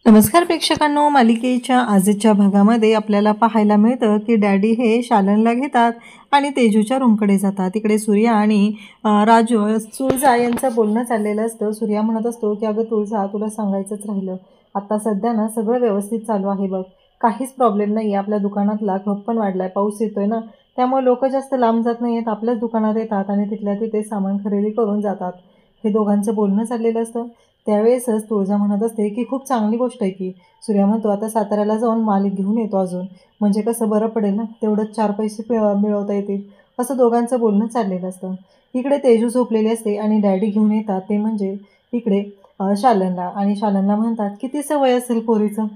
नमस्कार प्रेक्षकांनो, मालिकेच्या आजच्या भागामध्ये आपल्याला पाहायला मिळतं की डॅडी हे शालनला घेतात आणि तेजूच्या रूमकडे जातात. तिकडे सूर्या आणि राजू तुळजा यांचं बोलणं चाललेलं असतं. सूर्या म्हणत असतो की अगं तुळजा, तुला सांगायचंच राहिलं, आता सध्या ना सगळं व्यवस्थित चालू आहे बघ, काहीच प्रॉब्लेम नाही आहे. आपल्या दुकानातला खप पण वाढला आहे, पाऊस येतोय ना, त्यामुळे लोक जास्त लांब जात नाही आहेत, आपल्याच दुकानात येतात आणि तिथल्या तिथे सामान खरेदी करून जातात. हे दोघांचं बोलणं चाललेलं असतं. त्यावेळेसच तुळजा म्हणत असते की खूप चांगली गोष्ट आहे की. सूर्या म्हणतो आता साताऱ्याला जाऊन मालिक घेऊन येतो अजून, म्हणजे कसं बरं पडेल ना, तेवढंच 4 पैसे मिळवता येतील. असं दोघांचं बोलणं चाललेलं असतं. इकडे तेजू झोपलेली असते आणि डॅडी घेऊन येतात, ते म्हणजे इकडे शालनला. आणि शालनला म्हणतात कितीचं वय असेल पोरीचं?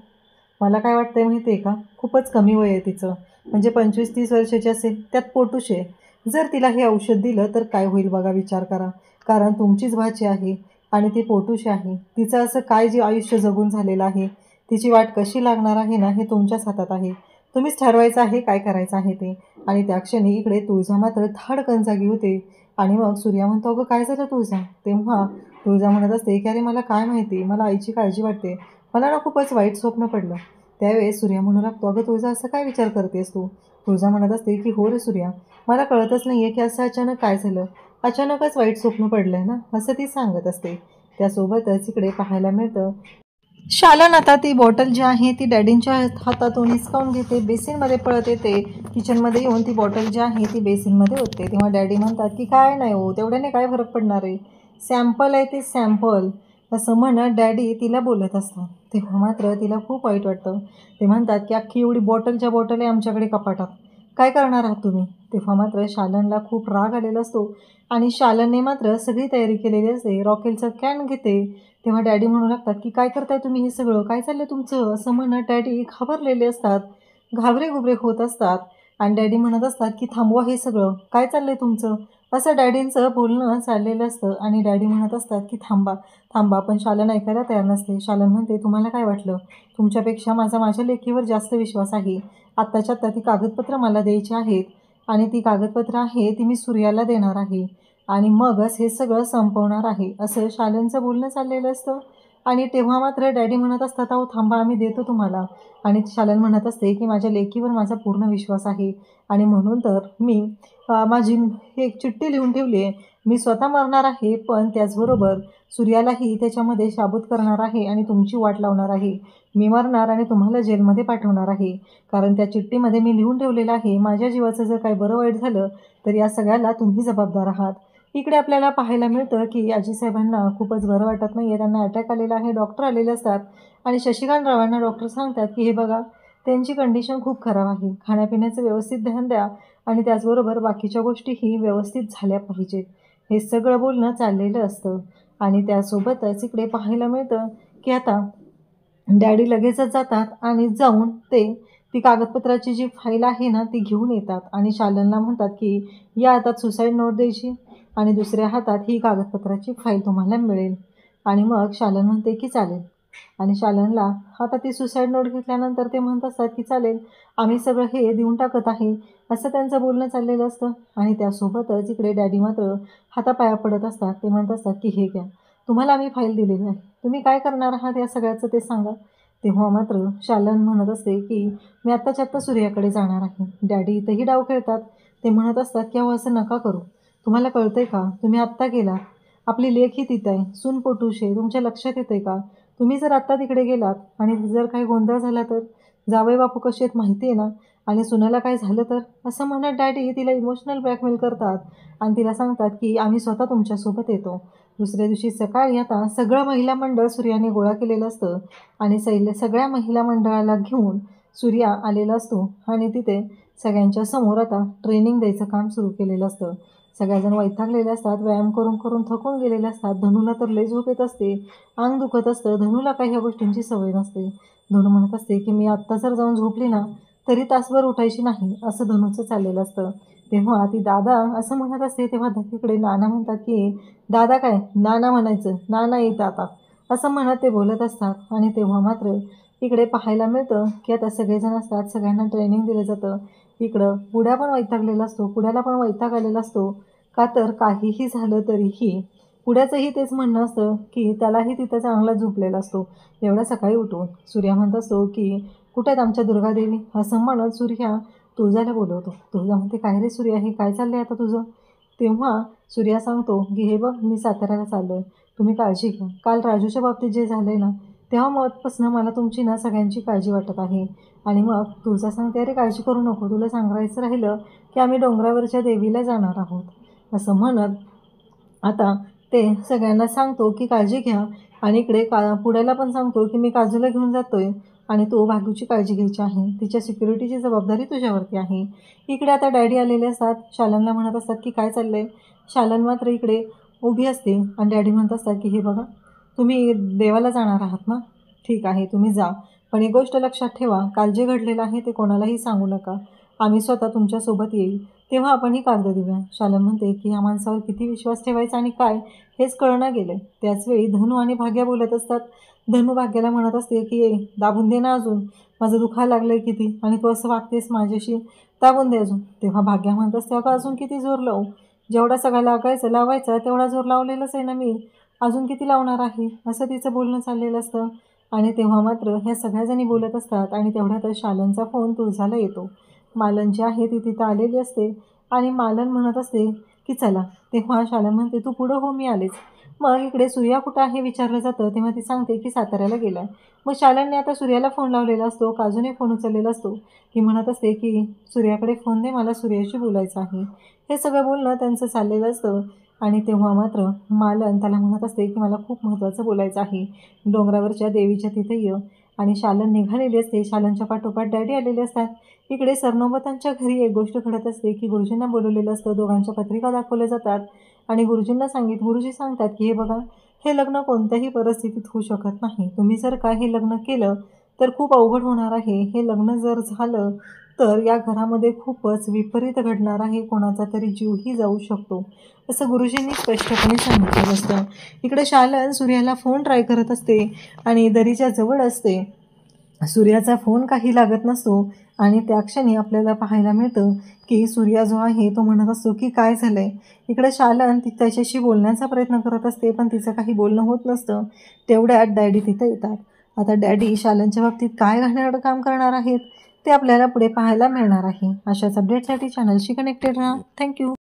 मला काय वाटतंय माहिती आहे का, खूपच कमी वय आहे तिचं, म्हणजे 25-30 वर्षाची असेल, त्यात पोटूश आहे. जर तिला हे औषध दिलं तर काय होईल बघा, विचार करा. कारण तुमचीच भाची आहे आणि ती पोटूशी आहे. तिचं असं काय जे आयुष्य जगून झालेलं आहे, तिची वाट कशी लागणार आहे ना, हे तुमच्याच हातात आहे. तुम्हीच ठरवायचं आहे काय करायचं आहे ते. आणि त्या क्षणी इकडे तुळजा मात्र धाडकन जागी होते. आणि मग सूर्या म्हणतो अगं काय झालं तुळजा? तेव्हा तुळजा म्हणत असते की अरे मला काय माहिती, मला आईची काळजी वाटते, मला ना खूपच वाईट स्वप्न पडलं. त्यावेळेस सूर्या म्हणू लागतो अगं तुळजा, असं काय विचार करतेस तू? तुळजा म्हणत असते की हो रे सूर्या, मला कळतच नाही आहे की असं अचानक काय झालं, अचानकच वाईट स्वप्न पडलं आहे ना, असं ती सांगत असते. त्यासोबतच इकडे पाहायला मिळतं शालन आता ती बॉटल जी आहे ती डॅडींच्या हातातून हिसकावून घेते, बेसिनमध्ये पळत येते. किचनमध्ये येऊन ती बॉटल जी आहे ती बेसिनमध्ये ओतते. तेव्हा डॅडी म्हणतात की काय नाही हो, तेवढ्याने काय फरक पडणार आहे, सॅम्पल आहे ते सॅम्पल, असं म्हणत डॅडी तिला बोलत असतात. तेव्हा मात्र तिला खूप वाईट वाटतं. ते म्हणतात की अख्खी एवढी बॉटलच्या बॉटल आहे आमच्याकडे कपाटात, काय करणार आहात तुम्ही? तेव्हा मात्र शालनला खूप राग आलेला असतो आणि शालनने मात्र सगळी तयारी केलेली असते, रॉकेलचं कॅन घेते. तेव्हा डॅडी म्हणू लागतात की काय करताय तुम्ही हे सगळं, काय चाललं तुमचं? असं म्हणत डॅडी घाबरलेले असतात, घाबरे घुबरे होत असतात. आणि डॅडी म्हणत असतात की थांबवा हे सगळं, काय चाललंय तुमचं? असं डॅडींचं बोलणं चाललेलं असतं. आणि डॅडी म्हणत असतात की थांबा थांबा, पण शालन ऐकायला तयार नसते. शालन म्हणते तुम्हाला काय वाटलं, तुमच्यापेक्षा माझ्या लेकीवर जास्त विश्वास आहे. आत्ताच्या आत्ता ती कागदपत्र मला द्यायची आहेत आणि ती कागदपत्र आहे ती मी सूर्याला देणार आहे आणि मगच हे सगळं संपवणार आहे, असं शालनचं बोलणं चाललेलं असतं. आणि तेव्हा मात्र डॅडी म्हणत असतात अहो थांबा, आम्ही देतो तुम्हाला. आणि शालन म्हणत असते की माझ्या लेकीवर माझा पूर्ण विश्वास आहे आणि म्हणून तर मी माझी एक चिठ्ठी लिहून ठेवली आहे. मी स्वतः मरणार आहे, पण त्याचबरोबर सूर्यालाही त्याच्यामध्ये शाबूत करणार आहे आणि तुमची वाट लावणार आहे. मी मरणार आणि तुम्हाला जेलमध्ये पाठवणार आहे, कारण त्या चिठ्ठीमध्ये मी लिहून ठेवलेलं आहे माझ्या जीवाचं जर काही बरं वाईट झालं तर या सगळ्याला तुम्ही जबाबदार आहात. इकडे आपल्याला पाहायला मिळतं की आजीसाहेबांना खूपच बरं वाटत नाही आहे, त्यांना अटॅक आलेला आहे. डॉक्टर आलेले असतात आणि शशिकांत रावांना डॉक्टर सांगतात की हे बघा, त्यांची कंडिशन खूप खराब आहे, खाण्यापिण्याचं व्यवस्थित ध्यान द्या आणि त्याचबरोबर बाकीच्या गोष्टीही व्यवस्थित झाल्या पाहिजेत. हे सगळं बोलणं चाललेलं असतं. आणि त्यासोबतच इकडे पाहायला मिळतं की आता डॅडी लगेचच जातात आणि जाऊन ती कागदपत्राची जी फाईल आहे ना ती घेऊन येतात आणि शालनला म्हणतात की या हातात सुसाईड नोट द्यायची आणि दुसऱ्या हातात ही कागदपत्राची फाईल तुम्हाला मिळेल. आणि मग शालन म्हणते की चालेल. आणि शालनला आता ती सुसाईड नोट घेतल्यानंतर ते म्हणत असतात की चालेल, आम्ही सगळं हे देऊन टाकत आहे, असं त्यांचं बोलणं चाललेलं असतं. आणि त्यासोबतच इकडे डॅडी मात्र हातापाया पडत असतात. ते म्हणत असतात की हे घ्या, तुम्हाला आम्ही फाईल दिलेली आहे, तुम्ही काय करणार आहात या सगळ्याचं ते सांगा. तेव्हा मात्र शालन म्हणत असते की मी आत्ताच्या आत्ता सूर्याकडे जाणार आहे. डॅडी इथंही डाव खेळतात. ते म्हणत असतात की अहो असं नका करू, तुम्हाला कळतंय का, तुम्ही आत्ता गेलात, आपली लेक ही तिथं आहे, सून पोटूशे, तुमच्या लक्षात येतंय का? तुम्ही जर आत्ता तिकडे गेलात आणि जर काही गोंधळ झाला तर, जावई बापू कसे आहेत माहिती आहे ना, आणि सुनाला काय झालं तर, असं म्हणत डॅडी तिला इमोशनल ब्लॅकमेल करतात आणि तिला सांगतात की आम्ही स्वतः तुमच्यासोबत येतो. दुसऱ्या दिवशी सकाळी आता सगळं महिला मंडळ सूर्याने गोळा केलेलं असतं आणि सगळ्या महिला मंडळाला घेऊन सूर्या आलेला असतो आणि तिथे सगळ्यांच्या समोर आता ट्रेनिंग द्यायचं काम सुरू केलेलं असतं. सगळ्याजण वैतागलेले असतात, व्यायाम करून करून थकून गेलेले असतात. धनूला तर लय झोप येत असते, अंग दुखत असतं. धनूला काही ह्या गोष्टींची सवय नसते. धनू म्हणत असते की मी आत्ता जर जाऊन झोपली ना तरी तासभर उठायची नाही, असं धनूचं चाललेलं असतं. तेव्हा ती दादा असं म्हणत असते. तेव्हा तिकडे नाना म्हणतात की दादा काय, नाना म्हणायचं, नाना येतं आता, असं म्हणत ते बोलत असतात. आणि तेव्हा मात्र इकडे पाहायला मिळतं की आता सगळेजण असतात, सगळ्यांना ट्रेनिंग दिलं जातं. इकडं पुड्या पण वैतागलेला असतो, पुड्याला पण वैताग आलेला असतो. का तर काहीही झालं तरीही पुढ्याचंही तेच म्हणणं असतं की त्यालाही तिथं चांगला झोपलेला असतो. एवढ्या सकाळी उठून सूर्या म्हणत असतो की कुठे आहेत आमच्या दुर्गादेवी, असं म्हणत सूर्या तुळजाला बोलवतो. तुळजा म्हणते काय रे सूर्या, हे काय चाललंय आता तुझं? तेव्हा सूर्या सांगतो की हे बघ मी साताऱ्याला चाललो आहे, तुम्ही काळजी घ्या. काल राजूच्या बाबतीत जे झालं ना तेव्हापासून मला तुमची ना सगळ्यांची काळजी वाटत आहे. आणि मग तुळजा सांगते अरे काळजी करू नको, तुला सांगायचं राहिलं की आम्ही डोंगरावरच्या देवीला जाणार आहोत. असं म्हणत आता ते सगळ्यांना सांगतो की काळजी घ्या. आणि इकडे पुढ्याला पण सांगतो की मी काजूला घेऊन जातोय आणि तू भागूची काळजी घ्यायची आहे, तिच्या सिक्युरिटीची जबाबदारी तुझ्यावरती आहे. इकडे आता डॅडी आलेले असतात, शालनला म्हणत असतात की काय चाललंय. शालन मात्र इकडे उभी असते आणि डॅडी म्हणत असतात की हे बघा तुम्ही देवाला जाणार आहात ना, ठीक आहे तुम्ही जा, पण एक गोष्ट लक्षात ठेवा, काल जे घडलेलं आहे ते कोणालाही सांगू नका, आम्ही स्वतः तुमच्यासोबत येईल तेव्हा आपण ही कागद देऊया. शालन म्हणते की ह्या माणसावर किती विश्वास ठेवायचा आणि काय हेच कळणं गेले. त्याचवेळी धनू आणि भाग्या बोलत असतात. धनू भाग्याला म्हणत असते की ए दाबून दे ना अजून, माझं दुखायला लागलं आहे किती आणि तू असं वागतेस माझ्याशी, दाबून दे अजून. तेव्हा भाग्या म्हणत असते अगं अजून किती जोर लावू, जेवढा सगळा लावायचा तेवढा जोर लावलेलाच आहे ना मी, अजून किती लावणार आहे, असं तिचं बोलणं चाललेलं असतं. आणि तेव्हा मात्र ह्या सगळ्याजणी बोलत असतात आणि तेवढ्यातच शालनचा फोन तुळजाला येतो. मालन जी आहे ती तिथं आलेली असते आणि मालन म्हणत असते की चला. तेव्हा शालन म्हणते तू पुढं हो मी आलेच. मग इकडे सूर्या कुठं आहे विचारलं जातं तेव्हा ती सांगते की साताऱ्याला गेला आहे. मग शालनने आता सूर्याला फोन लावलेला असतो, काजूने फोन उचललेला असतो. ती म्हणत असते की सूर्याकडे फोन दे, मला सूर्याशी बोलायचं आहे. हे सगळं बोलणं त्यांचं चाललेलं असतं. आणि तेव्हा मात्र मालन त्याला म्हणत असते की मला खूप महत्त्वाचं बोलायचं आहे, डोंगरावरच्या देवीच्या तिथे ये. आणि शालन निघालेली असते, शालनच्या पाठोपाठ डॅडी आलेले असतात. इकडे सरनोबतांच्या घरी एक गोष्ट घडत असते की गुरुजींना बोलवलेलं असतं, दोघांच्या पत्रिका दाखवल्या जातात आणि गुरुजी सांगतात की हे बघा हे लग्न कोणत्याही परिस्थितीत होऊ शकत नाही, तुम्ही जर का हे लग्न केलं तर खूप अवघड होणार आहे, हे लग्न जर झालं तर या घरामध्ये खूपच विपरीत घडणार आहे, कोणाचा तरी जीवही जाऊ शकतो, असं गुरुजींनी स्पष्टपणे सांगितलेलं असतं. इकडे शालन सूर्याला फोन ट्राय करत असते आणि दरीच्या जवळ असते. सूर्याचा फोन काही लागत नसतो आणि त्या क्षणी आपल्याला पाहायला मिळतं की सूर्या जो आहे तो म्हणत असतो की काय झालं आहे. इकडे शालन ती त्याच्याशी बोलण्याचा प्रयत्न करत असते पण तिचं काही बोलणं होत नसतं. तेवढ्यात डॅडी तिथं येतात. आता डॅडी शालनच्या बाबतीत काय घाणेरडं काम करणार आहेत ते आपल्याला पुढे पाहायला मिळणार आहे. अशाच अपडेटसाठी चॅनलशी कनेक्टेड राहा. थँक्यू.